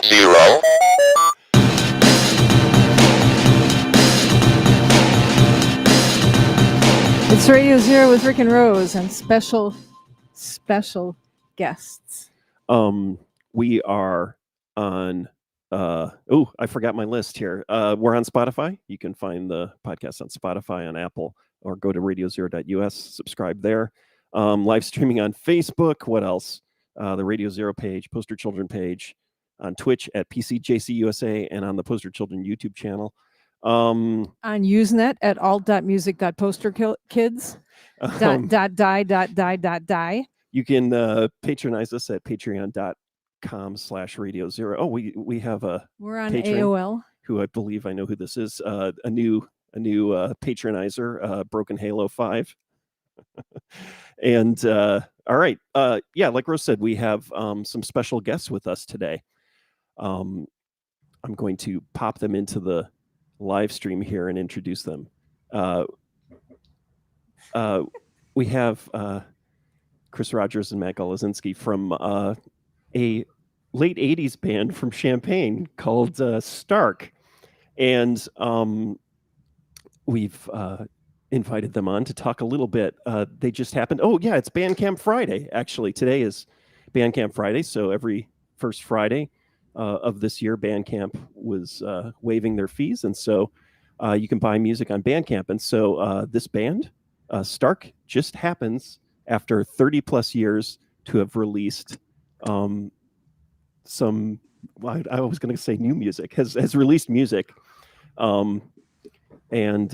Zero. It's Radio Zero with Rick and Rose and special guests. We are on I forgot my list here. We're on Spotify. You can find the podcast on Spotify, on Apple, or go to radiozero.us, subscribe there. Live streaming on Facebook. What else? The Radio Zero page, Poster Children page, on Twitch at PCJCUSA, and on the Poster Children YouTube channel. On Usenet at alt.music.posterkids. Die. You can patronize us at patreon.com/Radio Zero. Oh, we have we're on AOL. Who I believe I know who this is. A new patronizer, Broken Halo 5. And all right, like Rose said, we have some special guests with us today. I'm going to pop them into the live stream here and introduce them. We have Chris Rogers and Matt Golovzinski from a late 80s band from Champaign called Stark. And we've invited them on to talk a little bit. They just happened. Oh, yeah, it's Bandcamp Friday, actually. Today is Bandcamp Friday, so every first Friday of this year, Bandcamp was waiving their fees, and so you can buy music on Bandcamp. And so this band, Stark, just happens after 30 plus years to have released some, I was going to say new music, has released music. And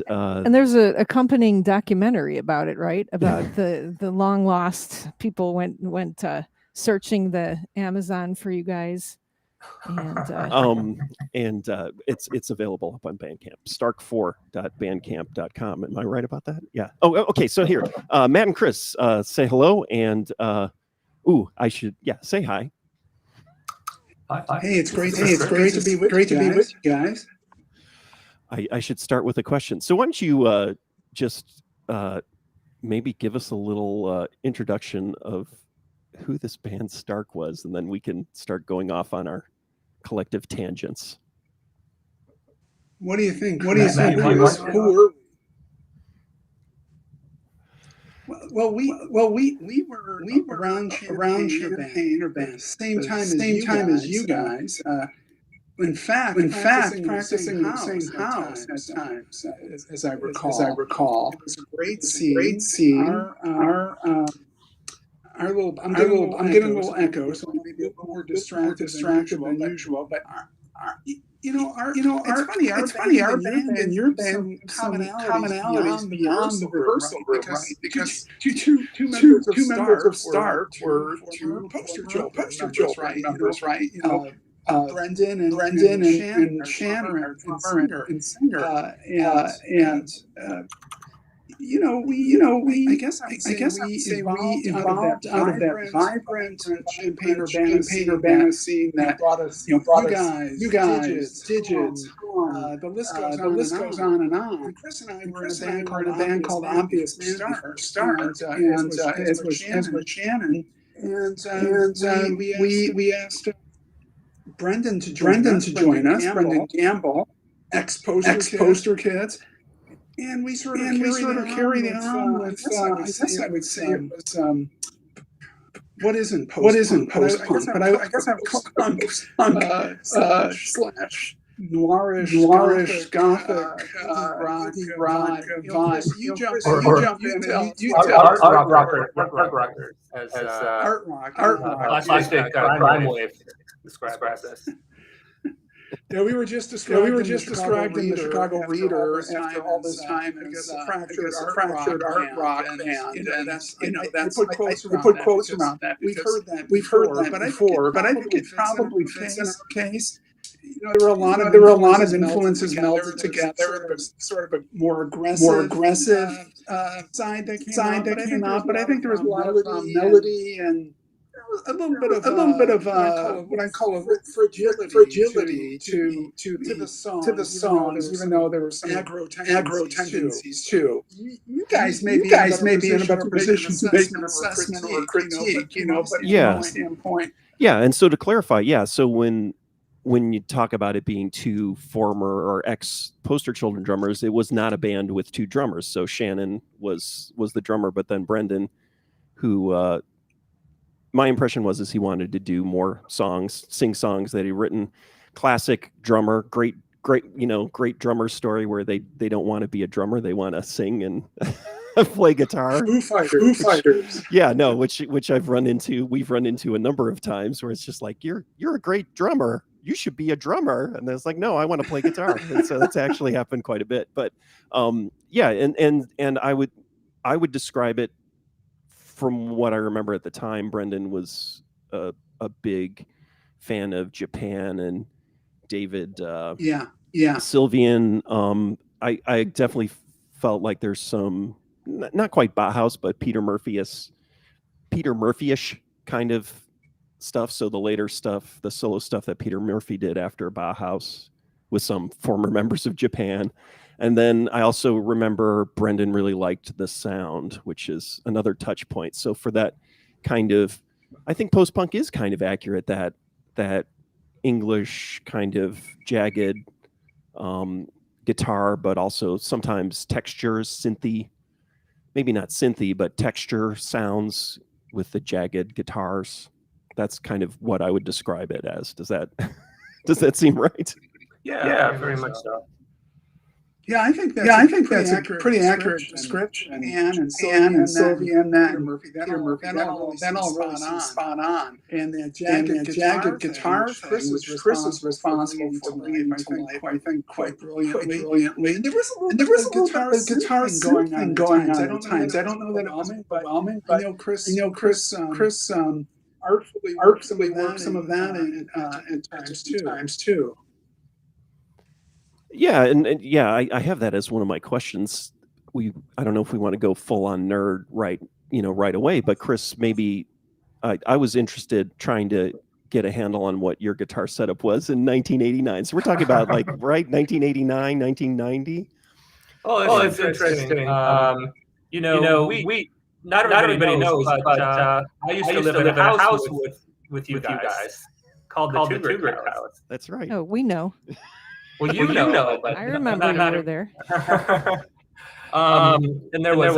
there's a accompanying documentary about it, right? About the long lost people went searching the Amazon for you guys. And it's available up on Bandcamp, stark4.bandcamp.com. Am I right about that? Yeah. Oh, okay. So here, Matt and Chris, say hello, and I should say hi. Hi. Hey, it's great to be with you guys. I should start with a question. So why don't you just maybe give us a little introduction of who this band Stark was, and then we can start going off on our collective tangents. What do you think? Who were? Well, we were around Champaign or band same time as you guys. In fact, practicing in the same house at times, as I recall. It was a great scene. I'm getting a little echo, so maybe a little more distracted than usual. But it's funny. Our band and your band commonalities beyond the rehearsal room, right? Because two members of Stark were two poster children members, right? Brendan and Shannon, our drummer and singer, I guess we evolved out of that vibrant Champaign Urbana scene that brought us, you guys, Digits, the list goes on and on. And Chris and I were in a band called Obvious Star, and as was Shannon, and we asked Brendan to join us, Brendan Gamble, ex-Poster Kids. And we sort of carried it on with I guess I would say it was what isn't post-punk, but I guess I would call it punk slash noirish gothic rock vibe. You jump in. Art rock as art rock. Plastic crime wave describes this. Yeah, we were just described in the Chicago Reader after all this time as a fractured art rock band, and that's we put quotes around that. We've heard that before, but I think it probably fits in our case. There were a lot of influences melted together. There was sort of a more aggressive side that came out, but I think there was a lot of melody and a little bit of what I call a fragility to the songs, even though there were some aggro tendencies too. You guys may be in a better position to make an assessment or a critique, but from my standpoint. Yeah, and so to clarify, so when when you talk about it being two former or ex Poster Children drummers, it was not a band with two drummers. So Shannon was the drummer, but then Brendan, who my impression is he wanted to do more songs, sing songs that he'd written. Classic drummer, great drummer story where they don't want to be a drummer, they want to sing and play guitar. Foo Fighters. Yeah, no, which I've run into. We've run into a number of times where it's just like, you're a great drummer. You should be a drummer. And it's like, no, I want to play guitar. And so that's actually happened quite a bit. But yeah, and I would describe it from what I remember at the time. Brendan was a big fan of Japan and David Sylvian. I definitely felt like there's some not quite Bauhaus, but Peter Murphy-ish kind of stuff. So the later stuff, the solo stuff that Peter Murphy did after Bauhaus with some former members of Japan. And then I also remember Brendan really liked the sound, which is another touch point. So for that kind of, I think post-punk is kind of accurate, that English kind of jagged guitar, but also sometimes textures, synthy, maybe not synthy, but texture sounds with the jagged guitars. That's kind of what I would describe it as. Does that seem right? Yeah, very much so. Yeah, I think that's a pretty accurate description. Anne and Sylvie and that and Murphy, that all really seems spot on. And the jagged guitar Chris was responsible for bringing to life, I think, quite brilliantly. And there was a little bit of guitar going on at times. I don't know that it was overwhelming, but Chris artfully worked some of that at times too. Yeah, and yeah, I have that as one of my questions. I don't know if we want to go full on nerd right away, but Chris, maybe I was interested trying to get a handle on what your guitar setup was in 1989. So we're talking about like right 1989, 1990. Oh, it's interesting. We not everybody knows, but I used to live in a house with you guys called the Two Brick House. That's right. Oh, we know. Well, you know, but I remember you were there. And there was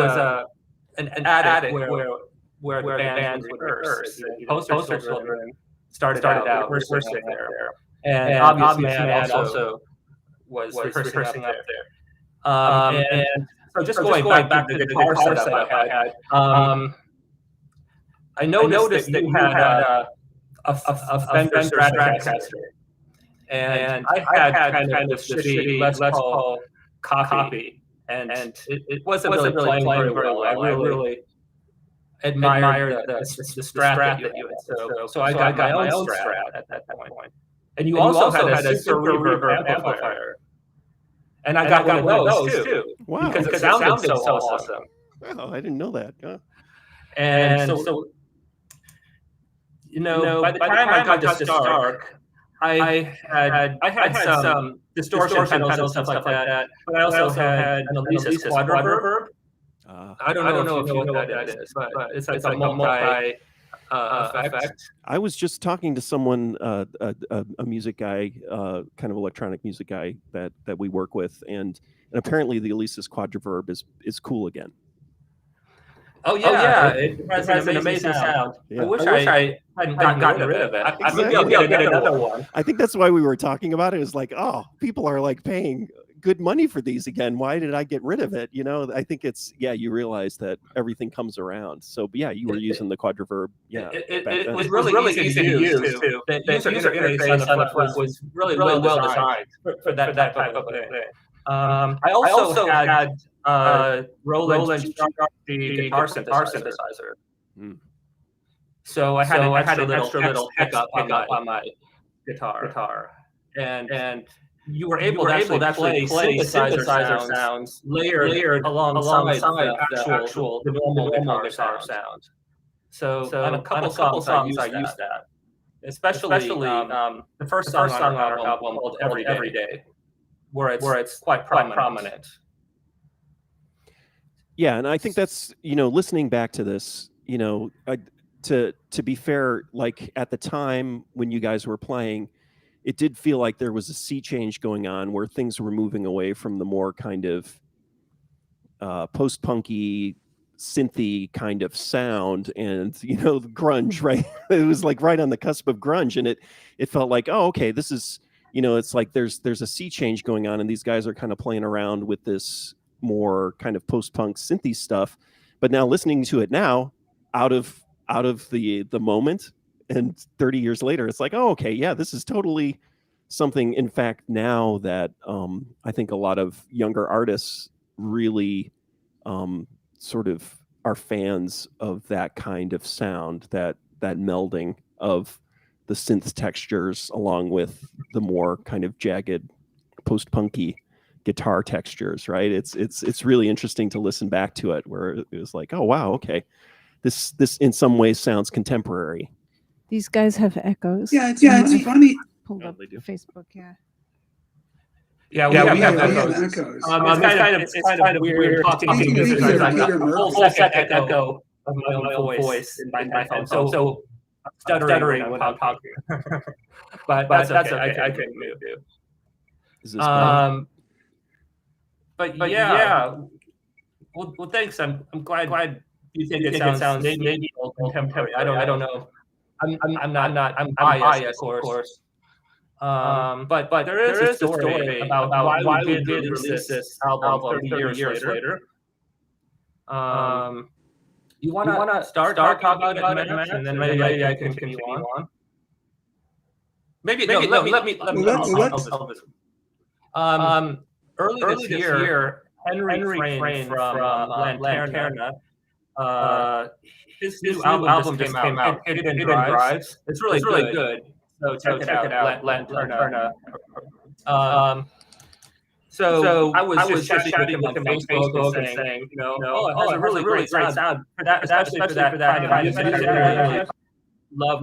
an attic where the bands would rehearse. Poster Children started out rehearsing there, and obviously Man also was rehearsing up there. And so just going back to the guitar setup I had, I noticed that you had a Fender Stratocaster. And I had kind of shitty Les Paul copy, and it wasn't really playing very well. I really admired the Strat that you had. So I got my own Strat at that point. And you also had a Super Reverb amplifier. And I got one of those too. Wow. Because it sounded so awesome. Wow, I didn't know that. Huh? And so by the time I got to Stark, I had some distortion pedals and stuff like that, but I also had an Alesis quad reverb. I don't know if you know what that is, but it's a multi effect. I was just talking to someone, a music guy, kind of electronic music guy that we work with, and apparently the Alesis quad reverb is cool again. Oh yeah, it has an amazing sound. Yeah. I wish I hadn't gotten rid of it. Maybe I'll get another one. I think that's why we were talking about it. Is like, oh, people are like paying good money for these again. Why did I get rid of it? I think it's you realize that everything comes around. So yeah, you were using the quad reverb. Yeah, it was really easy to use too. The user interface on the front was really well designed for that type of thing. I also had Roland the guitar synthesizer. So I had an extra little pickup on my guitar, and you were able to actually play synthesizer sounds layered alongside the actual normal guitar sound. So on a couple songs I used that, especially the first song on our album called Every Day, where it's quite prominent. Yeah, and I think that's listening back to this, to be fair, like at the time when you guys were playing, it did feel like there was a sea change going on where things were moving away from the more kind of post-punky, synthy kind of sound and, grunge, right? It was like right on the cusp of grunge. And it felt like, oh, okay, this is, it's like there's a sea change going on and these guys are kind of playing around with this more kind of post-punk synthy stuff. But now listening to it now out of the moment and 30 years later, it's like, oh, okay, yeah, this is totally something, in fact, now that I think a lot of younger artists really sort of are fans of that kind of sound, that melding of the synth textures along with the more kind of jagged post-punky guitar textures, right? It's really interesting to listen back to it where it was like, oh wow, okay, this in some ways sounds contemporary. These guys have echoes. Yeah, it's funny. Pulled up they do. Facebook, yeah. Yeah, we have echoes. It's kind of weird talking to you. There's like a whole second echo of my own voice in my phone. So I'm stuttering when I'm talking. but that's okay. I can move. Is this better? But yeah. Well, thanks. I'm glad you think it sounds maybe contemporary. I don't know. I'm biased, of course. But there is a story about why we did release this album 30 years later. You want to start talking about it, Matt, and then maybe I can continue on. Maybe no. Let me. Early this year, Henry Frayne from Lanterna, his new album just came out. Hidden Drives. It's really good. So check it out. Lanterna. So I was just chatting with him on Facebook and saying, it has a really great sound for that, especially for that kind of music. I really love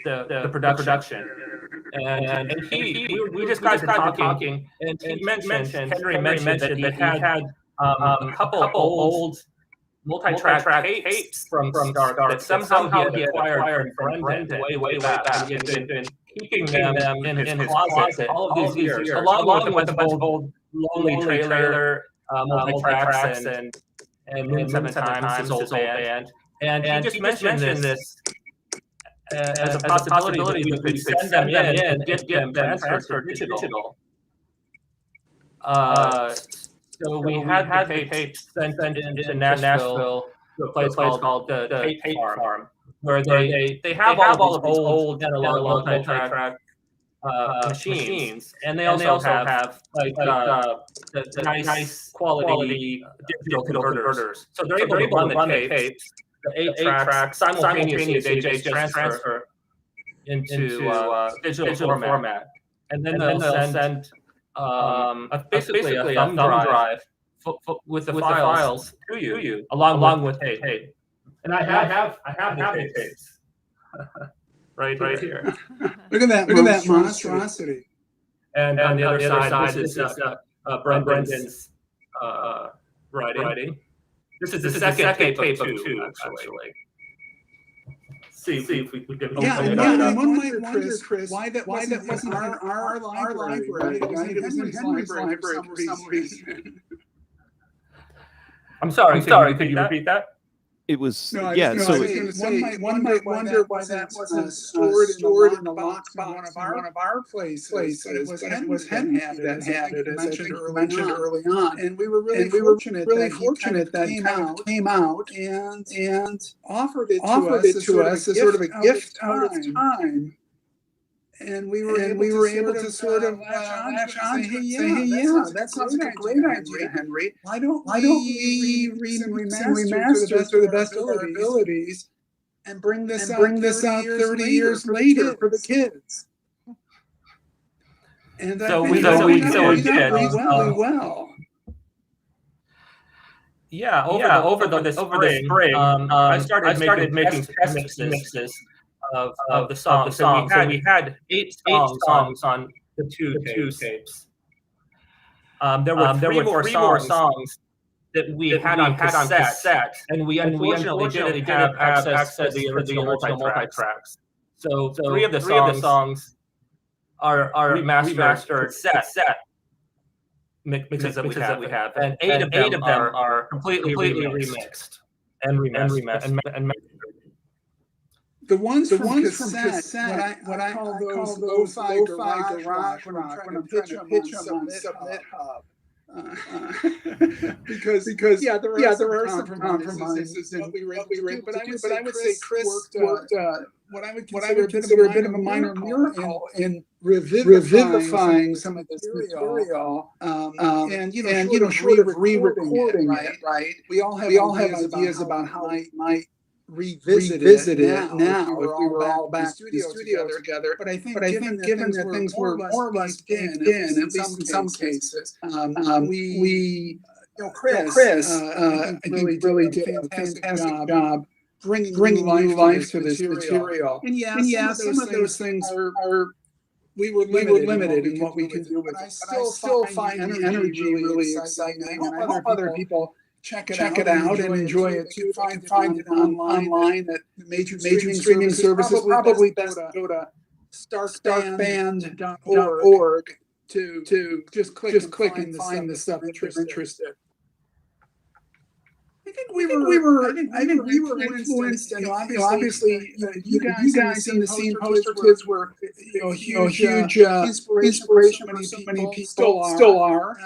the production. And we just got talking, and Henry mentioned that he had a couple old multi-track tapes from Stark that somehow he had acquired from Brendan way back. And he had been keeping them in his closet all of these years, along with a bunch of old Lonely Trailer multi-tracks and Moon Seven Times, his old band. And he just mentioned this as a possibility that we could send them in and get them transferred to digital. So we had the tapes sent into Nashville to a place called the Tape Farm, where they have all of these old analog multi-track machines, and they also have like the nice quality digital converters. So they're able to run the tapes, the 8 tracks simultaneously. They just transfer into digital format, and then they'll send basically a thumb drive with the files to you along with tape. And I have the tapes right here. Look at that monstrosity. And on the other side, this is Brendan's writing. This is the second tape of two, actually. See if we can. And one might wonder, Chris, why that wasn't our library, right? It was in Henry's library for some reason. I'm sorry. Could you repeat that? It was So one might wonder why that wasn't stored in a box in one of our places. But it was Henry that had it, as mentioned early on. And we were really fortunate that he came out and offered it to us as sort of a gift out of time. And we were able to sort of latch on to it and say, hey, that sounds like a great idea, Henry. Why don't we read and remaster to the best of our abilities and bring this out 30 years later for the kids? And we did really well. Yeah, over the spring, I started making test mixes of the songs. So we had eight songs on the two tapes. There were three more songs that we had on cassette, and we unfortunately didn't have access to the original multi-tracks. So three of the songs are remastered set mixes that we have, and eight of them are completely remixed and remastered. The ones from cassette, what I call those lo-fi garage rock when I'm trying to pitch them on Submit Hub. Because there are some compromises in what we were able to do, but I would say Chris worked what I would consider a bit of a minor miracle in revivifying some of this material, and short of re-recording it, right? We all have ideas about how we might revisit it now if we were all back in the studio together. But I think given that things were more or less baked in, at least in some cases, Chris, I think really did a fantastic job bringing new life to this material. And yeah, some of those things are we were limited in what we can do with it. But I still find the energy really exciting. I hope other people check it out and enjoy it too. You can find it online at major streaming services. Probably best to go to starkband.org to just click and find the stuff that you're interested. I think we were influenced, and obviously, you guys in the scene, poster kids were, huge inspiration for so many people. Still are.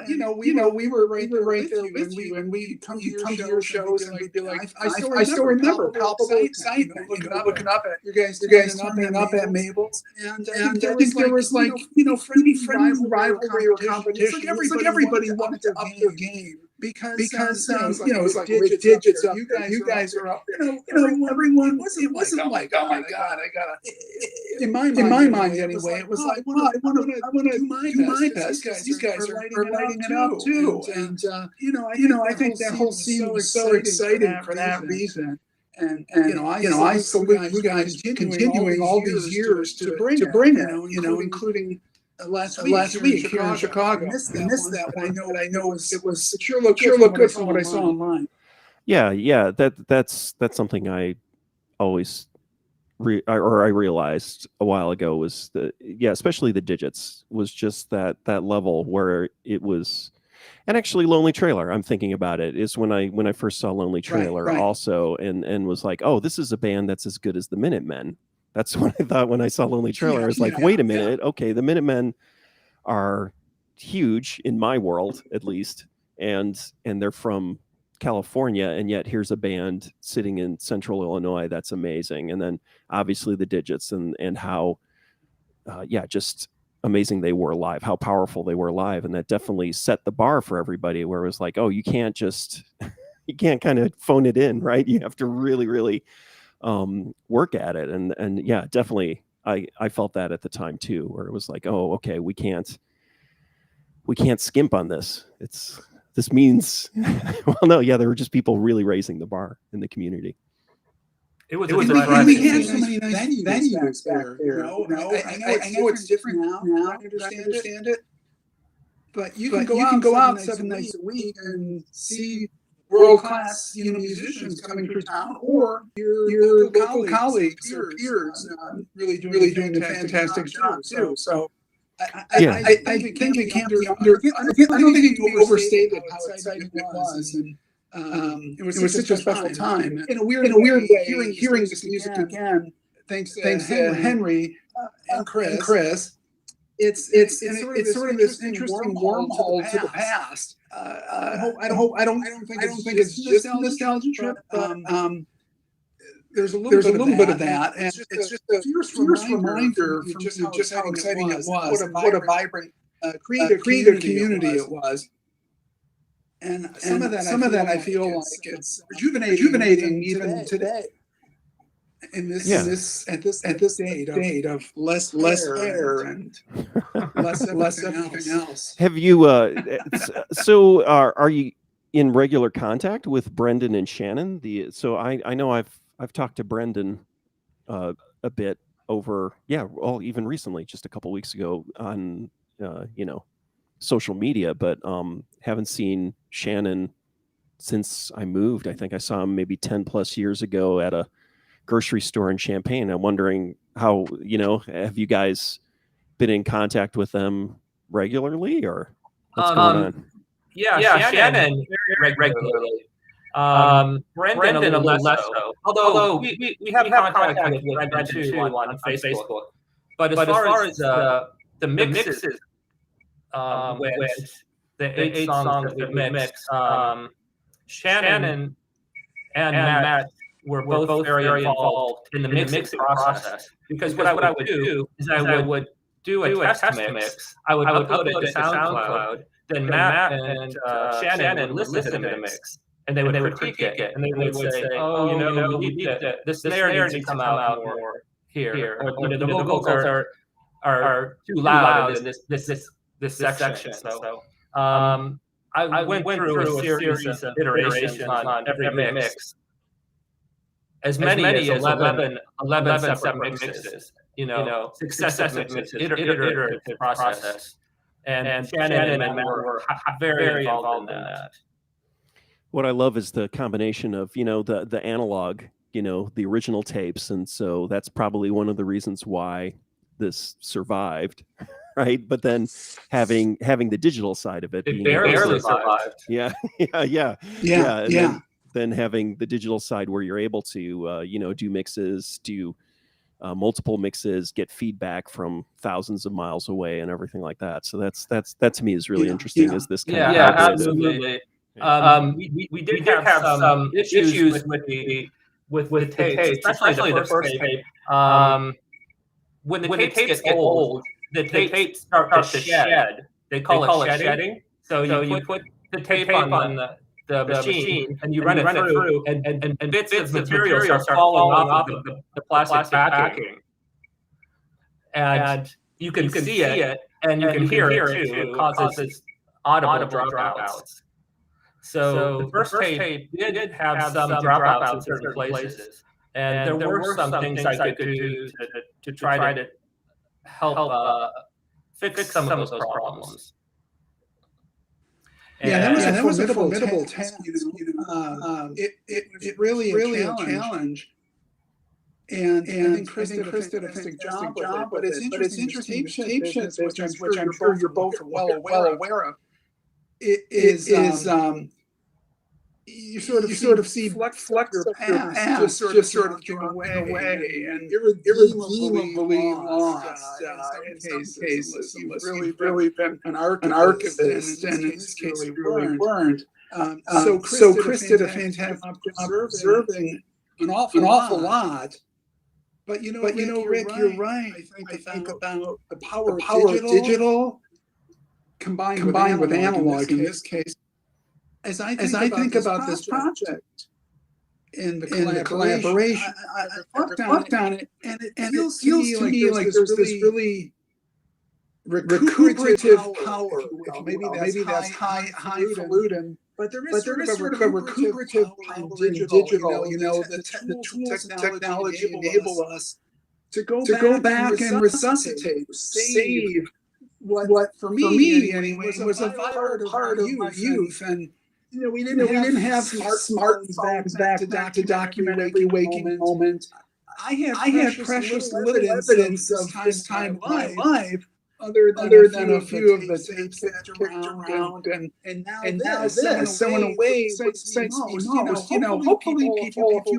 We were right there with you, and we come to your shows, and we'd be like, I still remember palpable excitement, looking up at you guys turning up at Mabel's, and I think there was like, friendly rivalry or competition. It's like everybody wanted to up their game. Because it was like digits up. You guys are up there. Everyone. It wasn't like, oh my God, I gotta. In my mind, anyway, it was like, well, I want to do my best. These guys are lighting it up too. And I think that whole scene was so exciting for that reason. And I salute you guys continuing all these years to bring it. Including. Last week here in Chicago. I missed that one. I know it sure looked good from what I saw online. Yeah. That's something I always I realized a while ago was especially the digits was just that level where it was. And actually, Lonely Trailer, I'm thinking about it, is when I first saw Lonely Trailer also, and was like, oh, this is a band that's as good as the Minutemen. That's what I thought when I saw Lonely Trailer. I was like, wait a minute. Okay, the Minutemen are huge in my world, at least. And they're from California. And yet here's a band sitting in central Illinois. That's amazing. And then obviously the digits and how, just amazing they were live, how powerful they were live. And that definitely set the bar for everybody where it was like, oh, you can't kind of phone it in, right? You have to really, really work at it, and yeah, definitely I felt that at the time too, where it was like, oh, okay, we can't skimp on this. This means well, no, yeah, there were just people really raising the bar in the community. It was we had so many nice venues back there. I know it's different now. I understand it. But you can go out 7 nights a week and see world-class, musicians coming through town, or your local colleagues or peers really doing a fantastic job too. So I think it can't be I don't think it can be overstated how exciting it was, and it was such a special time. In a weird way, hearing this music again, thanks to Henry and Chris. It's sort of this interesting wormhole to the past. I don't think it's just a nostalgia trip, but there's a little bit of that, and it's just a fierce reminder from just how exciting it was, what a vibrant, creative community it was. And some of that I feel like it's rejuvenating even today. In this date of less air and less everything else. Have you so are you in regular contact with Brendan and Shannon? So I know I've talked to Brendan a bit over even recently, just a couple weeks ago on social media, but haven't seen Shannon since I moved. I think I saw him maybe 10 plus years ago at a grocery store in Champaign. I'm wondering how, have you guys been in contact with them regularly, or what's going on? Yeah, Shannon regularly. Brendan a little less so. Although we have contact with Brendan too on Facebook. But as far as the mixes went, the 8 songs that we mixed, Shannon and Matt were both very involved in the mixing process. Because what I would do is I would do a test mix. I would upload it to SoundCloud. Then Matt and Shannon would listen to the mix, and they would critique it, and they would say, "Oh, we need this snare needs to come out more here, or the vocals are too loud in this section." So I went through a series of iterations on every mix, as many as 11 separate mixes, successive mixes, iterative process. And Shannon and Matt were very involved in that. What I love is the combination of, the analog, the original tapes. And so that's probably one of the reasons why this survived, right? But then having the digital side of it. It barely survived. Yeah. Then having the digital side where you're able to, do mixes, do multiple mixes, get feedback from thousands of miles away and everything like that. So that to me is really interesting. Is this kind of absolutely. We did have some issues with the tapes, especially the first tape. When the tapes get old, the tapes start to shed. They call it shedding. So you put the tape on the machine, and you run it through, and bits of material start falling off of the plastic backing. And you can see it, and you can hear it too. It causes audible dropouts. So the first tape did have some dropouts in certain places, and there were some things I could do to try to help fix some of those problems. That was a formidable task. It really a challenge. And I think Chris did a fantastic job with it. But it's interesting. Tape sheds, which I'm sure you're both well aware of, is you sort of see flex your past just sort of going away and irredeemably lost. In some cases, you've really been an archivist, and in this case, really weren't. So Chris did a fantastic job observing an awful lot. But Rick, you're right. I think about the power of digital combined with analog in this case. As I think about this project and the collaboration, I reflect on it, and it feels to me like there's this really recuperative power. Maybe that's highfalutin, but there is sort of a recuperative power in digital. The tools and technology enable us to go back and resuscitate, save what for me anyway was a vital part of my youth. And we didn't have smartphones back to document every waking moment. I had precious little evidence of this time of my life, other than a few of the tapes that kicked around, and now this. So in a way, hopefully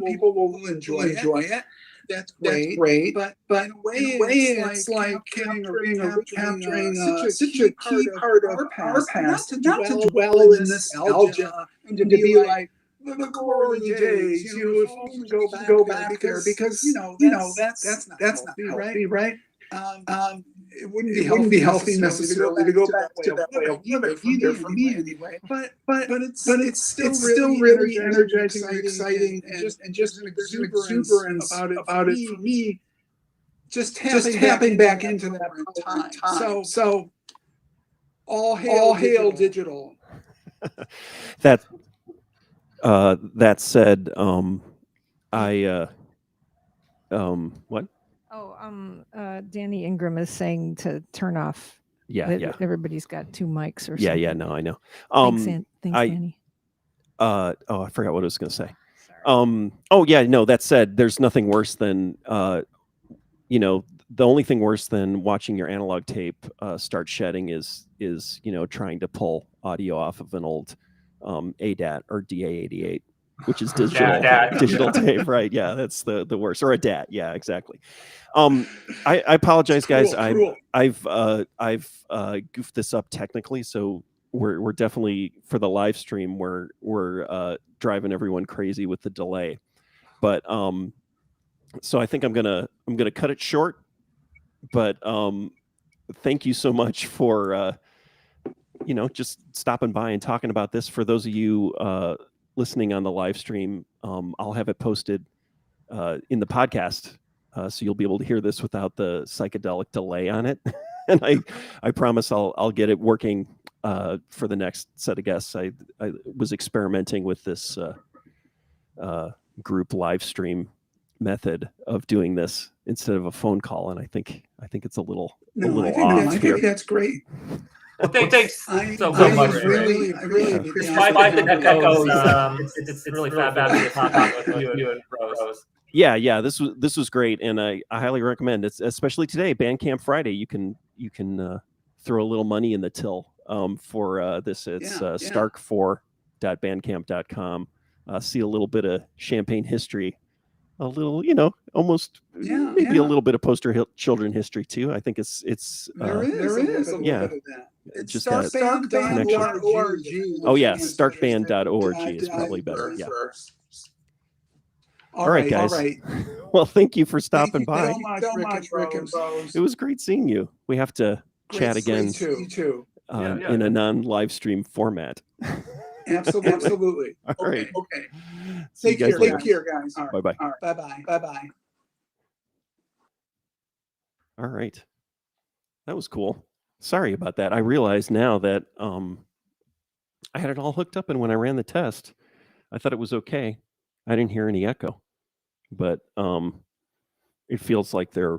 people will enjoy it. That's great. But in a way, it's like capturing such a key part of our past, not to dwell in nostalgia and to be like, the glory days, if only go back there, because that's not healthy, right? It wouldn't be healthy necessarily to go back to that way of living either for me anyway. But it's still really energizing and exciting, and just an exuberance about it for me. Just tapping back into that time. So all hail digital. That said, what? Danny Ingram is saying to turn off. Yeah. Everybody's got two mics or something. Yeah. No, I know. Thanks, Danny. I forgot what I was going to say. Oh yeah, no. That said, there's nothing worse than the only thing worse than watching your analog tape start shedding is trying to pull audio off of an old ADAT or DA88, which is digital tape, right? Yeah, that's the worst. Or a DAT, yeah, exactly. I apologize, guys. I've goofed this up technically, so we're definitely, for the live stream, we're driving everyone crazy with the delay. But so I think I'm gonna cut it short. But thank you so much for just stopping by and talking about this. For those of you listening on the live stream, I'll have it posted in the podcast, so you'll be able to hear this without the psychedelic delay on it. And I promise I'll get it working for the next set of guests. I was experimenting with this group live stream method of doing this instead of a phone call, and I think it's a little off. I think that's great. Well, thanks so much. I really despite the echoes, it's really fabulous talking with you and Rose. Yeah, this was great, and I highly recommend it, especially today, Bandcamp Friday. You can throw a little money in the till for this. It's stark4.bandcamp.com. See a little bit of Champagne history, a little, almost maybe a little bit of poster children history too. I think it's there is a little bit of that. It's just that starkband.org. Oh yeah, starkband.org is probably better. Yeah. All right, guys. All right. Well, thank you for stopping by. Thank you so much, Rick and Rose. It was great seeing you. We have to chat again You too. In a non-live stream format. Absolutely. All right. Okay. Take care, guys. Bye-bye. All right. Bye-bye. All right. That was cool. Sorry about that. I realize now that I had it all hooked up, and when I ran the test, I thought it was okay. I didn't hear any echo, but it feels like they're.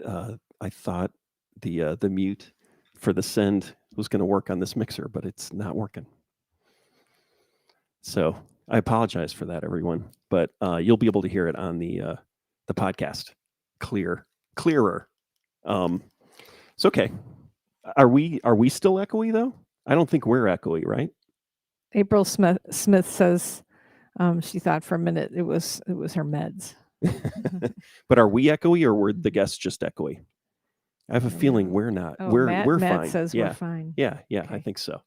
I thought the mute for the send was going to work on this mixer, but it's not working. So I apologize for that, everyone. But you'll be able to hear it on the podcast, clearer. It's okay. Are we still echoey though? I don't think we're echoey, right? April Smith says she thought for a minute it was her meds. But are we echoey, or were the guests just echoey? I have a feeling we're not. Oh, we're Matt fine. Says we're fine. Yeah, okay. I think so.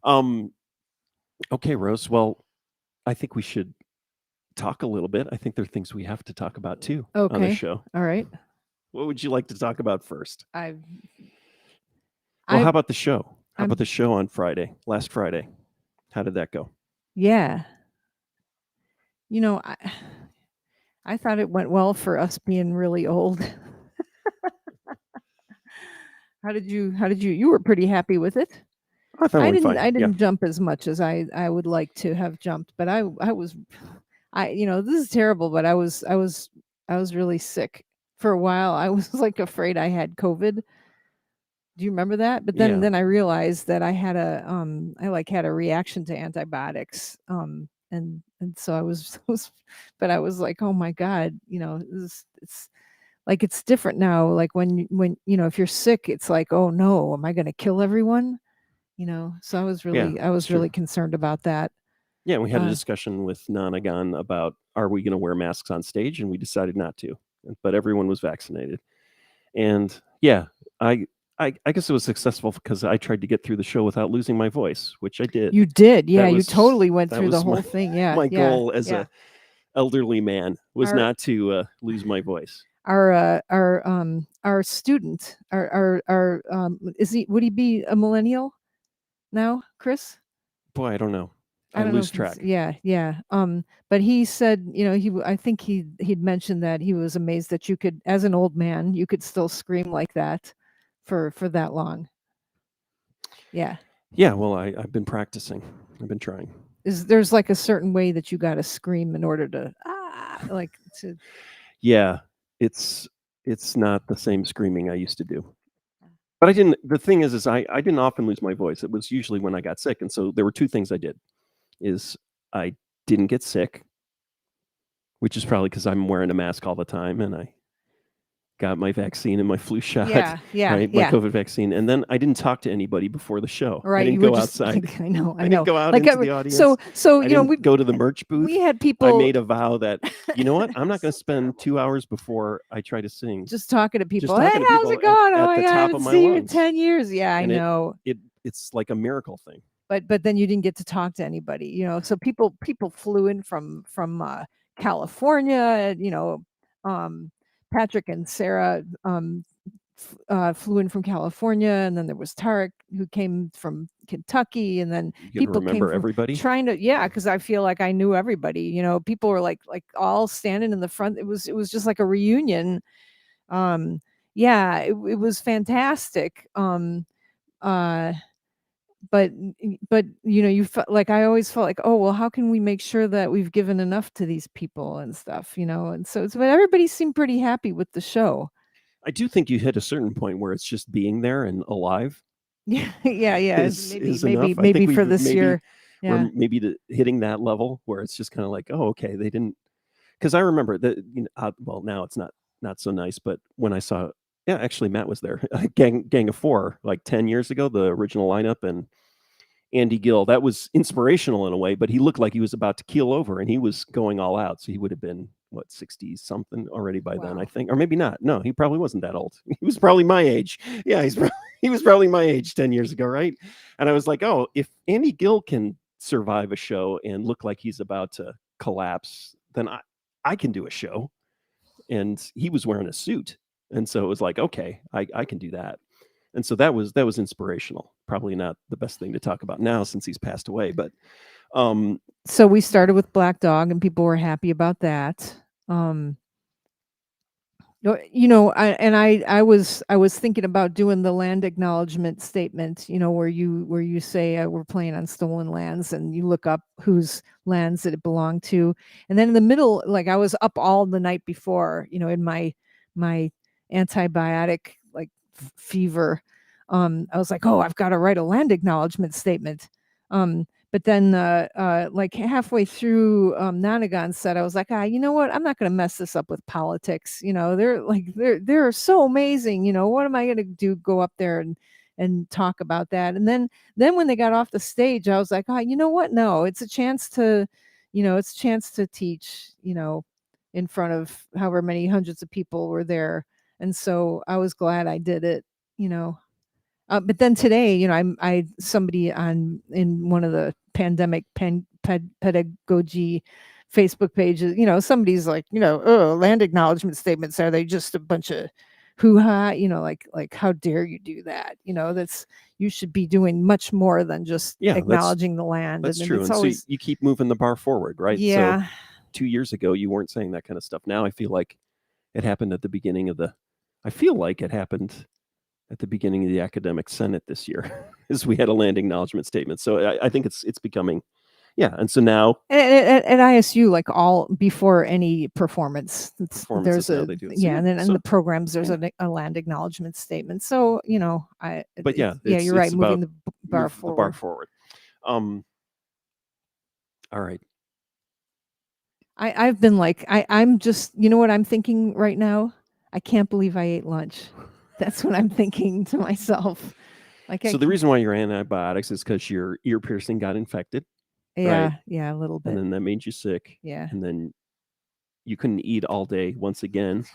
Okay, Rose. Well, I think we should talk a little bit. I think there are things we have to talk about too on the show. All right. What would you like to talk about first? How about the show? How about the show on last Friday? How did that go? Yeah. I thought it went well for us being really old. How did you were pretty happy with it? I thought it went fine. I didn't jump as much as I would like to have jumped, but I was this is terrible, but I was really sick for a while. I was like afraid I had COVID. Do you remember that? But then I realized that I had a reaction to antibiotics. And so I was but I was like, oh my God, it's like, it's different now. Like when if you're sick, it's like, oh no, am I going to kill everyone? So I was really concerned about that. Yeah, we had a discussion with Nanagan about, are we going to wear masks on stage? And we decided not to, but everyone was vaccinated. And yeah, I guess it was successful because I tried to get through the show without losing my voice, which I did. You did, yeah. You totally went through the whole thing. Yeah. My goal as a elderly man was not to lose my voice. Our student, would he be a millennial now, Chris? Boy, I don't know. I lose track. Yeah. But he said, I think he'd mentioned that he was amazed that you could, as an old man, you could still scream like that for that long. Yeah. Yeah. Well, I've been practicing. I've been trying. There's like a certain way that you got to scream in order to to. Yeah, it's not the same screaming I used to do. But I didn't. The thing is I didn't often lose my voice. It was usually when I got sick, and so there were two things I did. Is I didn't get sick, which is probably because I'm wearing a mask all the time and I got my vaccine and my flu shot, Yeah, yeah, right? My yeah. COVID vaccine. And then I didn't talk to anybody before the show. Right, I didn't you were go just outside. like, I know. I didn't go out Like, into the audience. so I you know, didn't go to the merch booth. we had I people made a vow that, you know what? I'm not going to spend 2 hours before I try to sing. just talking to people. talking Hey, to how's people it going? at Oh the my God, I top haven't of my seen you in lungs. 10 years. Yeah, I And know. It's like a miracle thing. But then you didn't get to talk to anybody, you know. So people flew in from California, you know. Patrick and Sarah flew in from California, and then there was Tarek who came from Kentucky, and then You can people came remember from everybody. trying to, yeah, because I feel like I knew everybody. You know, people were like all standing in the front. It was just like a reunion. Yeah, it was fantastic. Uh, but you know, you felt like, I always felt like, oh well, how can we make sure that we've given enough to these people and stuff, you know? And so but everybody seemed pretty happy with the show. I do think you hit a certain point where it's just being there and alive Yeah, yeah. is enough. I Maybe think for this year. we're Yeah. maybe hitting that level where it's just kind of like, oh, okay, they didn't. Because I remember that, you know, well, now it's not so nice, but when I saw, yeah, actually Matt was there, Gang of Four, like 10 years ago, the original lineup, and Andy Gill, that was inspirational in a way, but he looked like he was about to keel over and he was going all out. So he would have been, what, 60 something already by then, I Wow. think, or maybe not. No, he probably wasn't that old. He was probably my age. Yeah, he was probably my age 10 years ago, right? And I was like, oh, if Andy Gill can survive a show and look like he's about to collapse, then I can do a show. And he was wearing a suit. And so it was like, okay, I can do that. And so that was inspirational. Probably not the best thing to talk about now since he's passed away, but so we started with Black Dog and people were happy about that. You know, I was thinking about doing the land acknowledgement statement, you know, where you say we're playing on stolen lands, and you look up whose lands that it belonged to, and then in the middle, like, I was up all the night before, you know, in my antibiotic like fever. I was like, oh, I've got to write a land acknowledgement statement. But then, like halfway through, Nonagon said, I was like, you know what? I'm not going to mess this up with politics. You know, they're so amazing. You know, what am I going to do? Go up there and talk about that? And then when they got off the stage, I was like, you know what? No, it's a chance to, you know, it's a chance to teach. You know, in front of however many hundreds of people were there, and so I was glad I did it. You know. But then today, you know, somebody in one of the pandemic pedagogy Facebook pages, you know, somebody's like, you know, oh, land acknowledgement statements, are they just a bunch of hoo-ha? You know, like how dare you do that? You know, you should be doing much more than just acknowledging the land. That's and true. It's and always, so you keep moving the bar forward, right? Yeah. So 2 years ago, you weren't saying that kind of stuff. Now I feel like it happened at the beginning of I feel like it happened at the beginning of the academic senate this year, as we had a land acknowledgement statement. So I think it's becoming, yeah. And so now at ISU, like all before any performance, there's now a they do it. So, yeah, and then in so, the programs there's a land acknowledgement statement. So you know, but yeah, you're right, it's moving about the bar forward. The bar forward. All right. I've been like, I'm just, you know what I'm thinking right now? I can't believe I ate lunch. That's what I'm thinking to myself. Like, so the reason why you're on antibiotics is because your ear piercing got infected. Yeah, right? yeah, a little bit. And then that made you sick. Yeah. And then you couldn't eat all day once again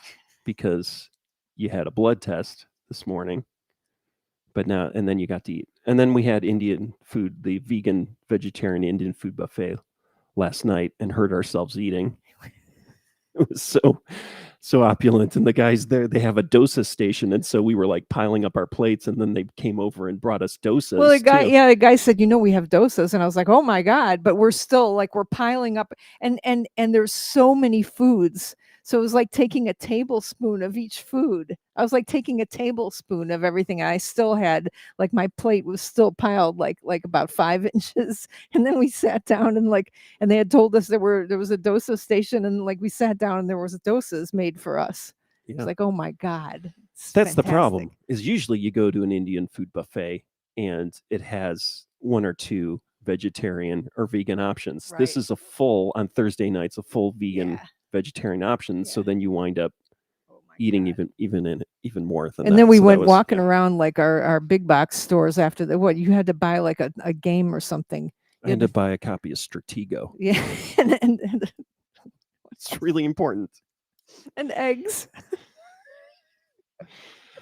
because you had a blood test this morning. But now, and then you got to eat. And then we had Indian food, the vegan, vegetarian Indian food buffet last night, and heard ourselves eating. It was so opulent. And the guys there, they have a dosa station. And so we were like piling up our plates, and then they came over and brought us dosas. Well, the guy said, you know, we have dosas. And I was like, oh my God, but we're still like, we're piling up, and there's so many foods. So it was like taking a tablespoon of each food. I was like taking a tablespoon of everything. I still had, like, my plate was still piled like about 5 inches. And then we sat down and they had told us there was a dosa station, and like we sat down and there was dosas made for us. Yeah. It's like, oh my God. That's fantastic. The problem is usually you go to an Indian food buffet and it has 1 or 2 vegetarian or vegan options. Right. This is a full on Thursday nights, a full vegan Yeah. vegetarian option. So Yeah. then you wind up Oh my eating God. even more than And that. then we So that went was- walking around like our big box stores after the what you had to buy like a game or something. I had to buy a copy of Stratego. Yeah, and It's really important. and eggs.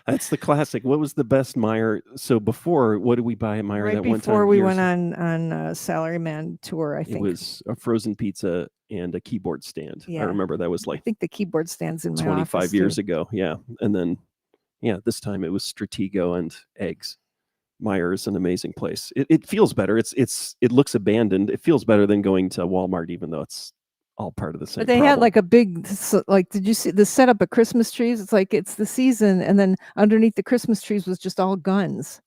That's the classic. What was the best Meyer? So before, what did we buy at Meyer Right that one time? before we Years- went on a Salaryman tour, I It think. was a frozen pizza and a keyboard stand. I Yeah. remember that was I like think the keyboard stands in my 25 office, years too. ago. Yeah. And then, yeah, this time it was Stratego and eggs. Meyer is an amazing place. It feels better. It looks abandoned. It feels better than going to Walmart, even though it's all part of the same But they problem. had like a big, like, did you see the setup of Christmas trees? It's like it's the season, and then underneath the Christmas trees was just all guns.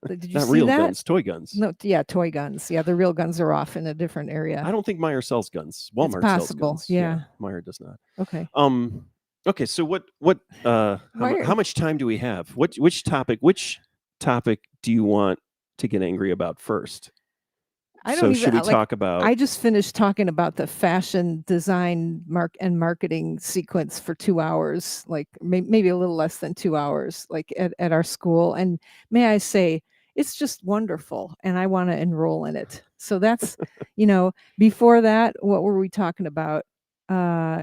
Did you Not see real that? guns, toy guns. No, yeah, toy guns. Yeah, the real guns are off in a different area. I don't think Meyer sells guns. Walmart sells possible, guns. yeah. Meyer does not. Okay. Okay, so how much time do we have? Which topic do you want to get angry about first? I don't Should we like, talk about I just finished talking about the fashion design marketing sequence for 2 hours, like maybe a little less than 2 hours, like at our school. And may I say, it's just wonderful, and I want to enroll in it. So that's, before that, what were we talking about?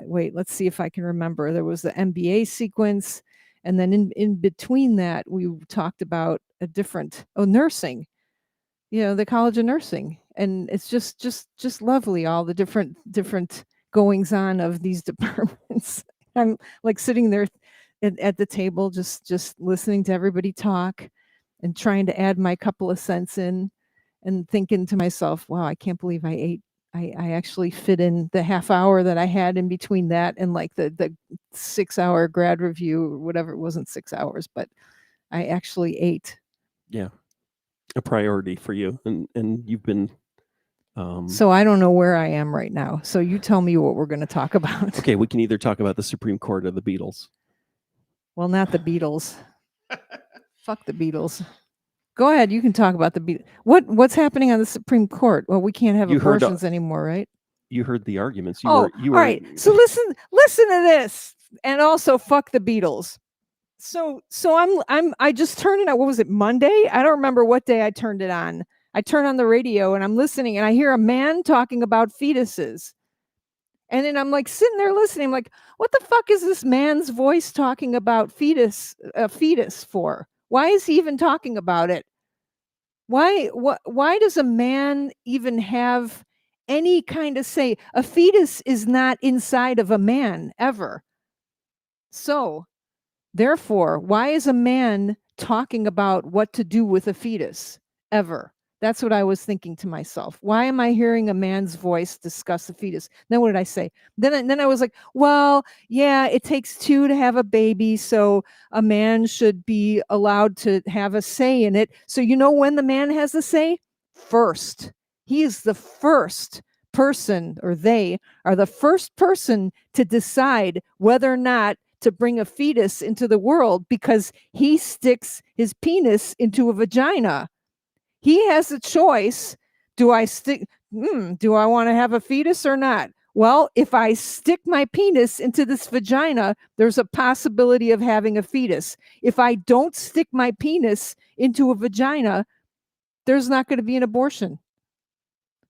Wait, let's see if I can remember. There was the MBA sequence, and then in between that, we talked about a different nursing. The College of Nursing, and it's just lovely, all the different goings on of these departments. I'm like sitting there at the table, just listening to everybody talk and trying to add my couple of cents in, and thinking to myself, wow, I can't believe I actually fit in the half hour that I had in between that and like the 6-hour grad review or whatever. It wasn't 6 hours, but I actually ate. yeah, a priority for you, and you've been So I don't know where I am right now. So you tell me what we're going to talk about. okay, we can either talk about the Supreme Court or the Beatles. Well, not the Beatles. Fuck the Beatles. Go ahead. You can talk about the Beatles. What's happening on the Supreme Court? Well, we can't have You heard, abortions anymore, right? You heard the arguments. You all were right. So listen to this, and also fuck the Beatles. So I just turned it on. What was it, Monday? I don't remember what day I turned it on. I turn on the radio and I'm listening, and I hear a man talking about fetuses. And then I'm like sitting there listening. I'm like, what the fuck is this man's voice talking about fetus for? Why is he even talking about it? Why does a man even have any kind of say? A fetus is not inside of a man ever. So therefore, why is a man talking about what to do with a fetus ever? That's what I was thinking to myself. Why am I hearing a man's voice discuss a fetus? Then what did I say? Then I was like, well, yeah, it takes two to have a baby, so a man should be allowed to have a say in it. So when the man has a say? First. He is the first person, or they are the first person to decide whether or not to bring a fetus into the world, because he sticks his penis into a vagina. He has a choice. Do I want to have a fetus or not? Well, if I stick my penis into this vagina, there's a possibility of having a fetus. If I don't stick my penis into a vagina, there's not going to be an abortion.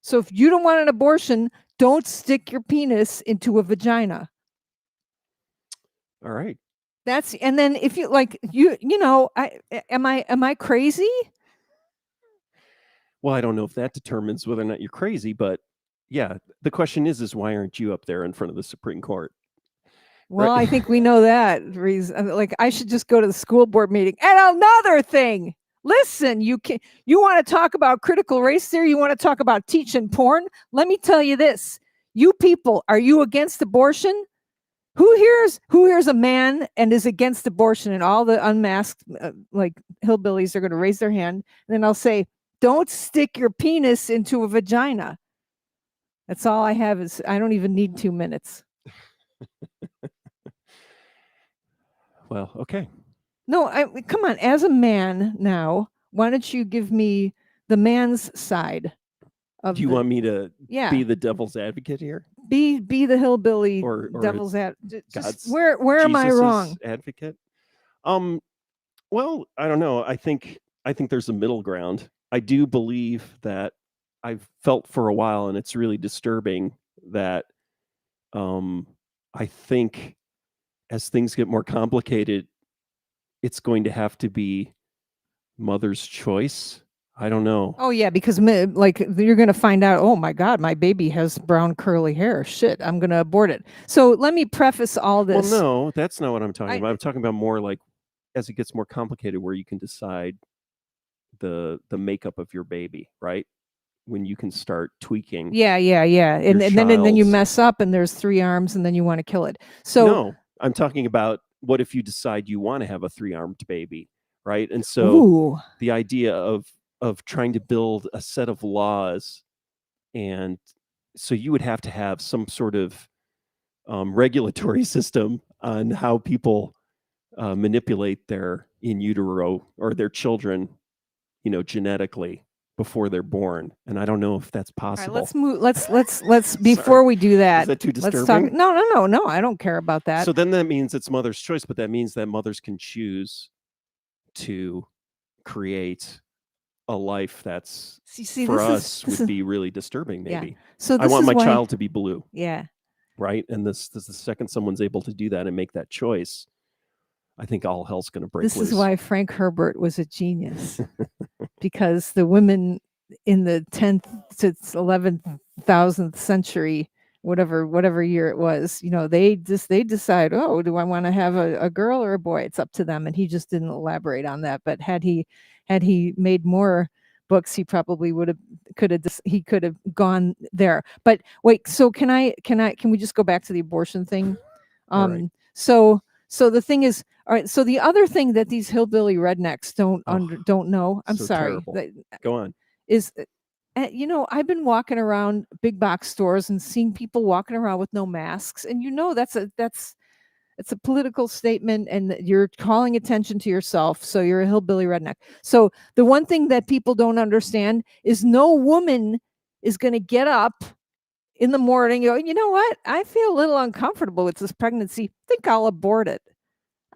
So if you don't want an abortion, don't stick your penis into a vagina. all right. And then if you like, am I crazy? Well, I don't know if that determines whether or not you're crazy, but yeah, the question is why aren't you up there in front of the Supreme Court? Well, Right. I think we know that reason. Like, I should just go to the school board meeting. And another thing, listen, you want to talk about critical race theory? You want to talk about teaching porn? Let me tell you this. You people, are you against abortion? Who hears a man and is against abortion? And all the unmasked like hillbillies are going to raise their hand. And then I'll say, don't stick your penis into a vagina. That's all I have. I don't even need 2 minutes. Well, okay. No, come on. As a man now, why don't you give me the man's side of Do you want me to yeah be the devil's advocate here? be the hillbilly Or devil's God's where am I wrong? advocate? Well, I don't know. I think there's a middle ground. I do believe that I've felt for a while, and it's really disturbing that I think as things get more complicated, it's going to have to be mother's choice. I don't know. Oh yeah, because like you're gonna find out, oh my God, my baby has brown curly hair. Shit, I'm gonna abort it. So let me preface all this. Well, no, that's not what I'm talking about. I'm talking about more like as it gets more complicated, where you can decide the makeup of your baby, right? When you can start tweaking. Yeah. And then you mess up and there's 3 arms and then you want to kill it. So no, I'm talking about what if you decide you want to have a 3-armed baby, right? And so the idea of trying to build a set of laws, and so you would have to have some sort of regulatory system on how people manipulate their in utero or their children, genetically before they're born. And I don't know if that's possible. All right, let's before we do that. Is that too disturbing? Let's talk. No, I don't care about that. So then that means it's mother's choice, but that means that mothers can choose to create a life that's for us would be really disturbing, maybe. Yeah. So I want my child to be blue. Yeah. Right. And this the second someone's able to do that and make that choice, I think all hell's going to break loose. This is why Frank Herbert was a genius, because the women in the 10th to 11,000th century, whatever year it was, they decide, oh, do I want to have a girl or a boy? It's up to them. And he just didn't elaborate on that. But had he made more books, he probably could have gone there. But wait, so can we just go back to the abortion thing? Right. So the thing is, all right. So the other thing that these hillbilly rednecks don't know, I'm so sorry, go on, is, I've been walking around big box stores and seeing people walking around with no masks, and it's a political statement, and you're calling attention to yourself. So you're a hillbilly redneck. So the one thing that people don't understand is no woman is going to get up in the morning, you know what? I feel a little uncomfortable with this pregnancy. I think I'll abort it.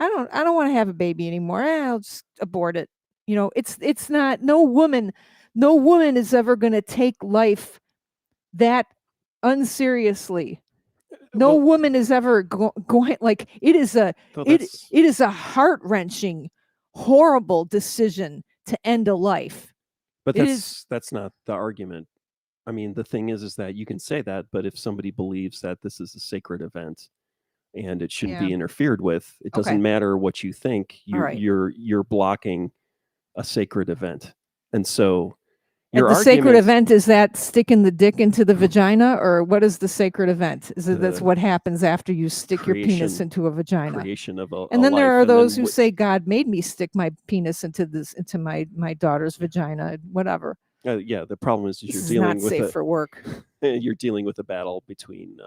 I don't want to have a baby anymore. I'll just abort it. It's not, no woman is ever going to take life that unseriously. No woman is ever going, like, it is a heart-wrenching, horrible decision to end a life. But that's not the argument. I mean, the thing is that you can say that, but if somebody believes that this is a sacred event and it shouldn't be interfered with, it doesn't matter what you think. You're blocking a sacred event. And so the sacred event is that sticking the dick into the vagina, or what is the sacred event? Is it that's what happens after you stick your penis into a vagina? Creation of and then there are those who say God made me stick my penis into my daughter's vagina, whatever. Yeah, the problem is you're dealing with safe for work. You're dealing with a battle between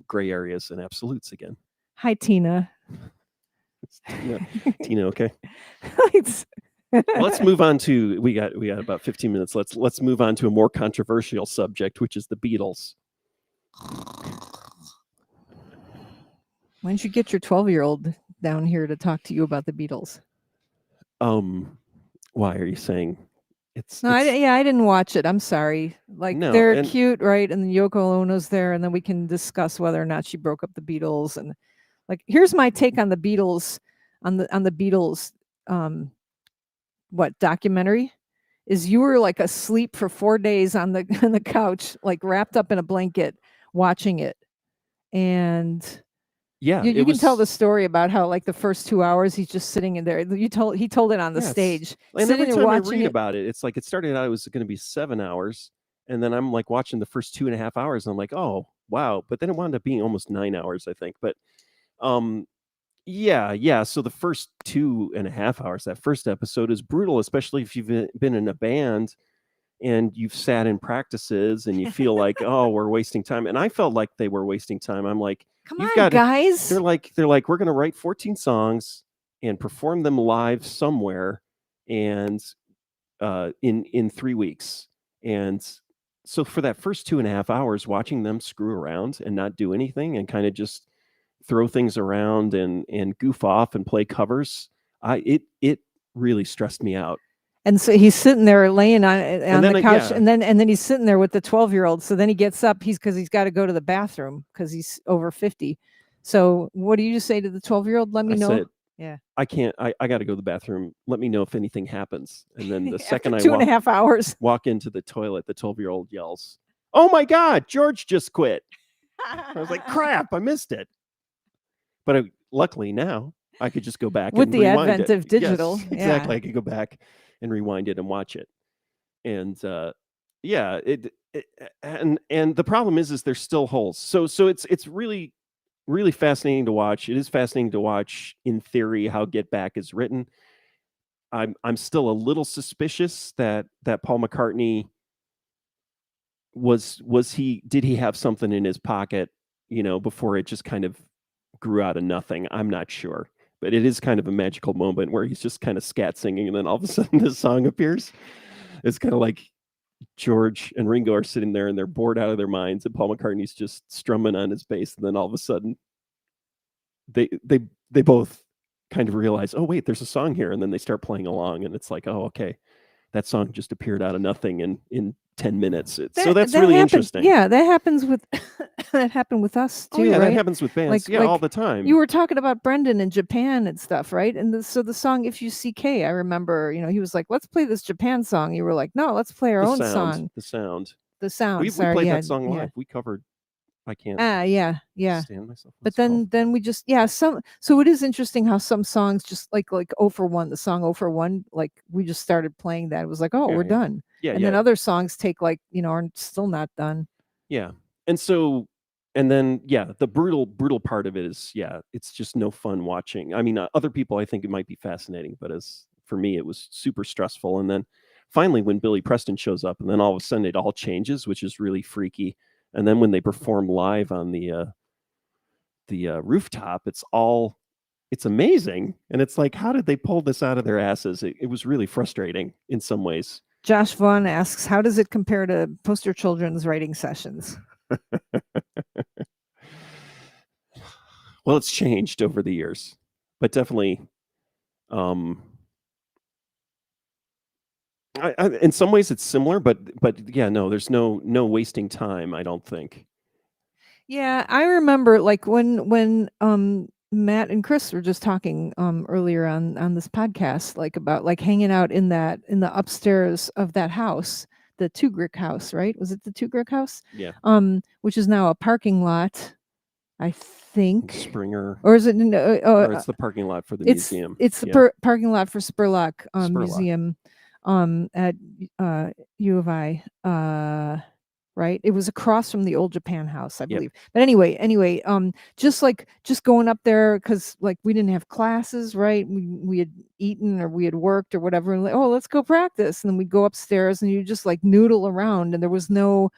gray areas and absolutes again. Hi, Tina. Tina, okay. Let's move on to we got about 15 minutes. Let's move on to a more controversial subject, which is the Beatles. Why don't you get your 12-year-old down here to talk to you about the Beatles? Why are you saying? I didn't watch it. I'm sorry. They're cute, right? And then Yoko Ono's there, and then we can discuss whether or not she broke up the Beatles. And here's my take on the Beatles, on the Beatles, documentary, is you were asleep for 4 days on the couch, wrapped up in a blanket, watching it, and. Yeah, you can tell the story about how the first 2 hours he's just sitting in there. He told it on the stage. And every time I read about it, it's it started out, it was going to be 7 hours, and then I'm watching the first 2.5 hours, and I'm like, oh wow, but then it wound up being almost 9 hours, I think. But yeah. So the first 2.5 hours, that first episode, is brutal, especially if you've been in a band and you've sat in practices and you feel like, oh, we're wasting time. And I felt like they were wasting time. I'm like, come on, guys. They're like, we're going to write 14 songs and perform them live somewhere. And in 3 weeks. And so for that first 2.5 hours, watching them screw around and not do anything and kind of just throw things around and goof off and play covers, it really stressed me out. And so he's sitting there laying on the couch, yeah. and then he's sitting there with the 12-year-old. So then he gets up, because he's got to go to the bathroom because he's over 50. So what do you just say to the 12-year-old? Let me know. Said, yeah, I can't. I got to go to the bathroom. Let me know if anything happens. And then the second I 2.5 hours walk into the toilet, the 12-year-old yells, "Oh my God, George just quit!" I was like, "Crap, I missed it." But luckily now I could just go back with and the rewind advent it. of digital. Yes, exactly. Yeah. I could go back and rewind it and watch it. And and the problem is there's still holes. So it's really fascinating to watch. It is fascinating to watch in theory how Get Back is written. I'm still a little suspicious that Paul McCartney did he have something in his pocket, before it just kind of grew out of nothing. I'm not sure. But it is kind of a magical moment where he's just kind of scat singing, and then all of a sudden this song appears. It's kind of like George and Ringo are sitting there and they're bored out of their minds, and Paul McCartney's just strumming on his bass, and then all of a sudden they both kind of realize, oh wait, there's a song here, and then they start playing along, and it's like, oh okay, that song just appeared out of nothing in 10 minutes. So that's really interesting. Yeah, that happens with that happened with us too. Oh yeah, right? that happens with bands. Like, all the time. You were talking about Brendan in Japan and stuff, right? And so the song "If You See K," I remember, he was like, "Let's play this Japan song." You were like, "No, let's play our own song." The sound. We played that song live. We covered I Can't Stand Myself. But then we just so it is interesting how some songs just like "Oh for One," the song "Oh for One," like we just started playing that. It was like, oh, we're done. And then other songs take are still not done. Yeah. And then the brutal part of it is it's just no fun watching. I mean, other people I think it might be fascinating, but for me it was super stressful. And then finally when Billy Preston shows up, and then all of a sudden it all changes, which is really freaky. And then when they perform live on the rooftop, it's amazing. And it's like, how did they pull this out of their asses? It was really frustrating in some ways. Josh Vaughn asks, how does it compare to Poster Children's writing sessions? Well, it's changed over the years, but definitely in some ways it's similar, but no, there's no wasting time, I don't think. Yeah, I remember like when Matt and Chris were just talking earlier on this podcast, like about like hanging out in the upstairs of that house, the Tugrick house, right? Was it the Tugrick house? Yeah. Which is now a parking lot, I think. Springer. Or is it? Or it's the parking lot for the museum. It's the parking lot for Spurlock Museum at U of I. Right, it was across from the old Japan house, I believe. But anyway, just going up there because like we didn't have classes, right? We had eaten or we had worked or whatever, and like, oh, let's go practice. And then we go upstairs and you just like noodle around, and there was no.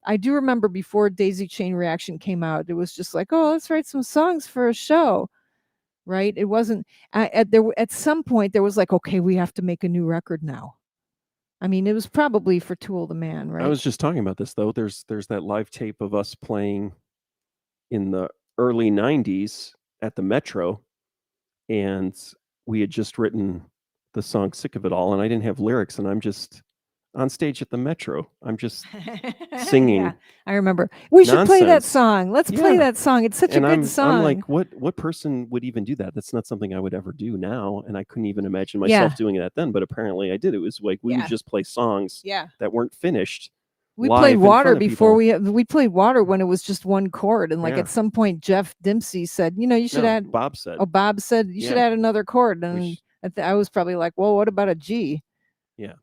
I do remember before Daisy Chain Reaction came out, it was just like, oh, let's write some songs for a show, right? It wasn't at some point there was like, okay, we have to make a new record now. I mean, it was probably for Tool the Man, right? I was just talking about this though. There's that live tape of us playing in the early 90s at the Metro, and we had just written the song Sick of It All, and I didn't have lyrics, and I'm just on stage at the Metro. I'm just singing. Yeah, I remember. We should play that song. Let's play that song. It's such a good song. I'm like, what person would even do that? That's not something I would ever do now, and I couldn't even imagine myself doing that then. But apparently, I did. It was like we would just play songs that weren't finished. We played Water before we played Water when it was just one chord, and like at some point, Jeff Dempsey said, you should add. Bob said. Oh, Bob said you should add another chord, and I was probably like, well, what about a G? Yeah.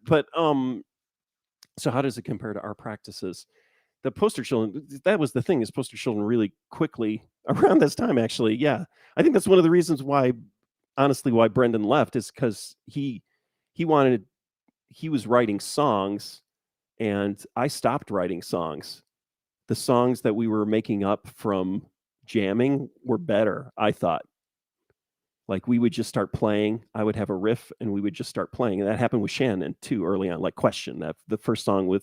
But so how does it compare to our practices? The Poster Children, that was the thing, is Poster Children really quickly around this time, actually. Yeah. I think that's one of the reasons why Brendan left, is because he was writing songs, and I stopped writing songs. The songs that we were making up from jamming were better, I thought. Like we would just start playing. I would have a riff, and we would just start playing. And that happened with Shannon too early on. Like Question, that the first song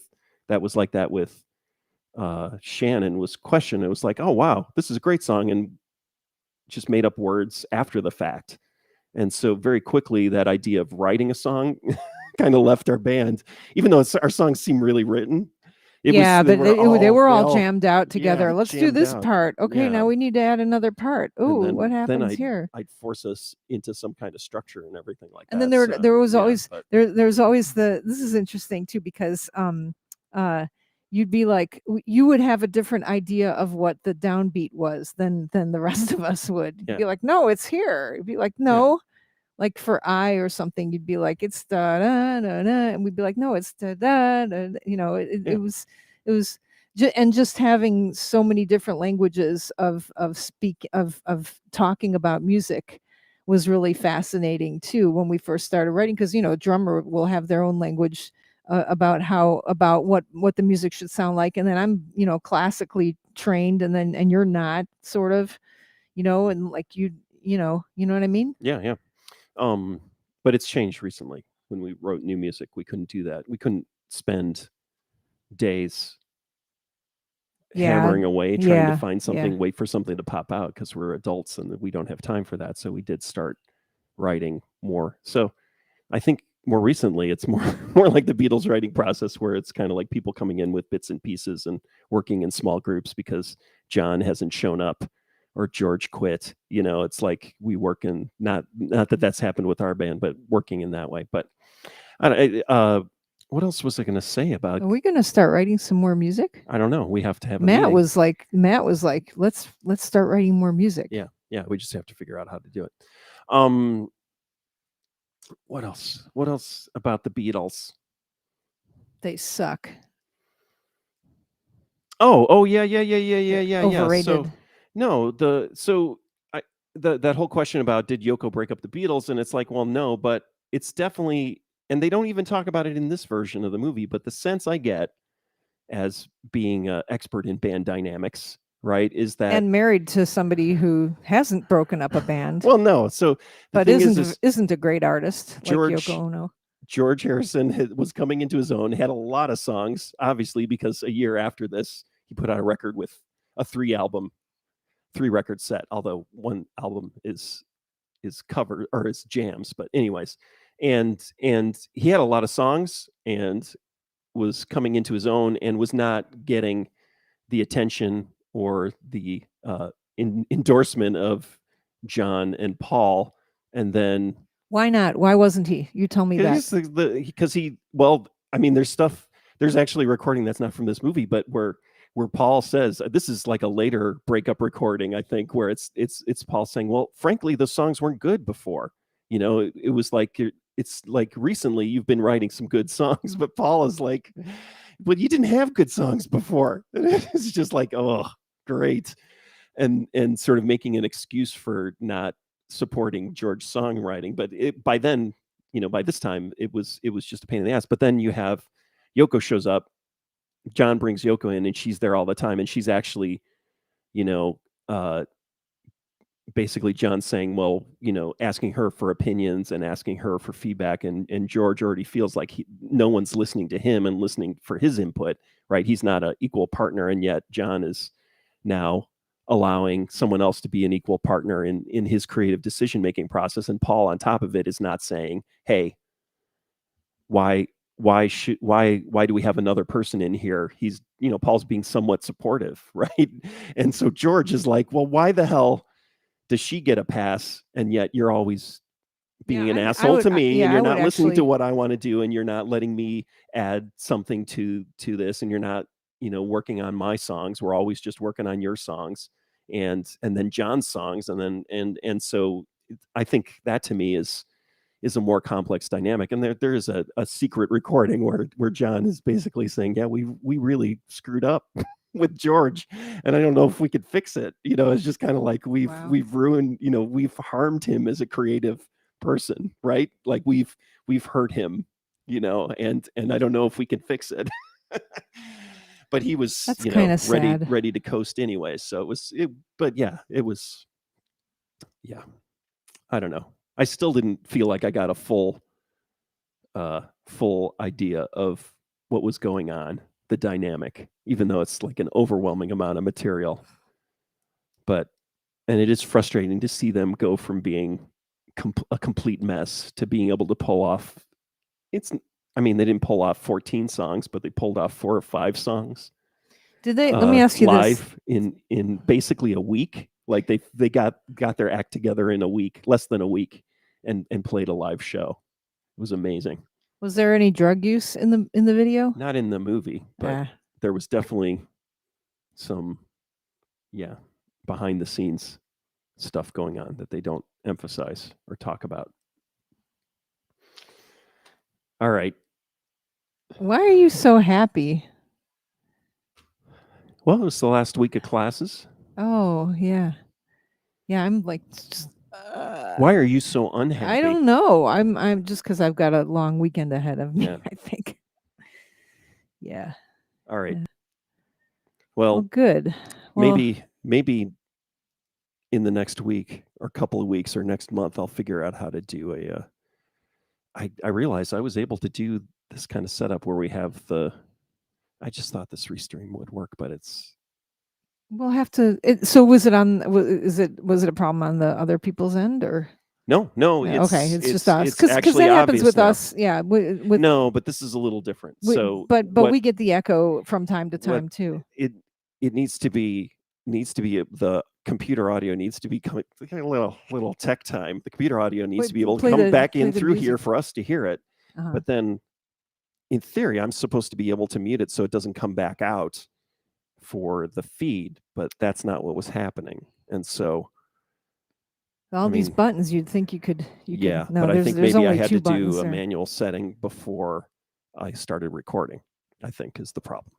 that was like that with Shannon was Question. It was like, oh wow, this is a great song, and just made up words after the fact. And so very quickly, that idea of writing a song kind of left our band, even though our songs seem really written. But they were all jammed out together. Yeah, Let's do this out. part. Okay, Yeah. now we need to add another part. Oh, what happens here? I'd force us into some kind of structure and everything like and that. And then there was always there's always this is interesting too, because you'd be like, you would have a different idea of what the downbeat was than the rest of us would. You'd be like, no, it's here. You'd be like, no. Yeah. Like for I or something, you'd be like, it's da da da da, and we'd be like, no, it's da da da. It was and just having so many different languages of talking about music was really fascinating too when we first started writing, because a drummer will have their own language about what the music should sound like, and then I'm classically trained, and you're not, sort of, and like you know what I mean? Yeah. But it's changed recently. When we wrote new music, we couldn't do that. We couldn't spend days hammering away trying to find something, wait for something to pop out, because we're adults and we don't have time for that. So we did start writing more. So I think more recently it's more like the Beatles writing process, where it's kind of like people coming in with bits and pieces and working in small groups because John hasn't shown up or George quit. It's like we work in, not that that's happened with our band, but working in that way. But what else was I going to say about? Are we going to start writing some more music? I don't know. We have to have. Matt was like, let's start writing more music. Yeah. We just have to figure out how to do it. What else? What else about the Beatles? They suck. Oh yeah. Overrated. That whole question about, did Yoko break up the Beatles? And it's like, well, no, but it's definitely, and they don't even talk about it in this version of the movie, but the sense I get as being an expert in band dynamics, right, is that, and married to somebody who hasn't broken up a band. Well, no. So, but isn't a great artist, George, like Yoko Ono. George Harrison was coming into his own, had a lot of songs, obviously, because a year after this, he put out a record with a 3-record set, although one album is cover, or is jams. But anyways, and he had a lot of songs and was coming into his own and was not getting the attention or the endorsement of John and Paul. And then, why not? Why wasn't he? You tell me that. Because there's actually a recording that's not from this movie, but where Paul says, this is like a later breakup recording, I think, where it's Paul saying, well, frankly, the songs weren't good before. It was like, it's like recently you've been writing some good songs, but Paul is like, but you didn't have good songs before. It's just like, oh, great. And sort of making an excuse for not supporting George's songwriting. But by then, by this time, it was just a pain in the ass. But then you have Yoko shows up, John brings Yoko in, and she's there all the time, and she's actually, basically John saying, well, asking her for opinions and asking her for feedback, and George already feels like no one's listening to him and listening for his input, right? He's not an equal partner, and yet John is now allowing someone else to be an equal partner in his creative decision-making process. And Paul, on top of it, is not saying, hey, why do we have another person in here? He's, Paul's being somewhat supportive, right? And so George is like, well, why the hell does she get a pass, and yet you're always being an asshole to me, and you're not listening to what I want to do, and you're not letting me add something to this, and you're not, working on my songs. We're always just working on your songs, and then John's songs, and then and so I think that to me is a more complex dynamic. And there is a secret recording where John is basically saying, yeah, we really screwed up with George, and I don't know if we could fix it. It's just kind of like we've ruined, we've harmed him as a creative person, right? Like we've hurt him, and I don't know if we can fix it. But he was, ready to coast anyway. So it was. I don't know. I still didn't feel like I got a full idea of what was going on, the dynamic, even though it's like an overwhelming amount of material. And it is frustrating to see them go from being a complete mess to being able to pull off. I mean, they didn't pull off 14 songs, but they pulled off 4 or 5 songs. Did they? Let me ask you live this. in basically a week. Like they got their act together in a week, less than a week, and played a live show. It was amazing. Was there any drug use in the video? Not in the movie, but there was definitely some, behind the scenes stuff going on that they don't emphasize or talk about. All right. Why are you so happy? Well, it was the last week of classes. Oh, yeah. Yeah, I'm like just, why are you so unhappy? I don't know. I'm just because I've got a long weekend ahead of me, Yeah. I think. Yeah. All right. Yeah. Well, good. Well, maybe in the next week or couple of weeks or next month, I'll figure out how to do I realized I was able to do this kind of setup where we have I just thought this restream would work, but we'll have to. So was it a problem on the other people's end or? No, it's just us because that happens with now. us. Yeah, no, but this is a little different. But we get the echo from time to time too. It needs to be the computer audio needs to be coming a little tech time. The computer audio needs to be able to come back in through here for us to hear it. But then, in theory, I'm supposed to be able to mute it so it doesn't come back out for the feed. But that's not what was happening, and so. These buttons, you'd think you could. No, but I think maybe I had to do a manual setting before I started recording, I think is the problem.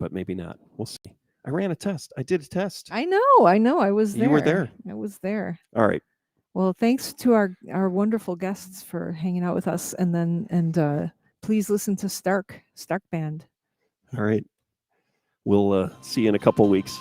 But maybe not. We'll see. I ran a test. I did a test. I know. I was there. You were there. I was there. All right. Well, thanks to our wonderful guests for hanging out with us. And please listen to Stark Band. All right. We'll see you in a couple weeks.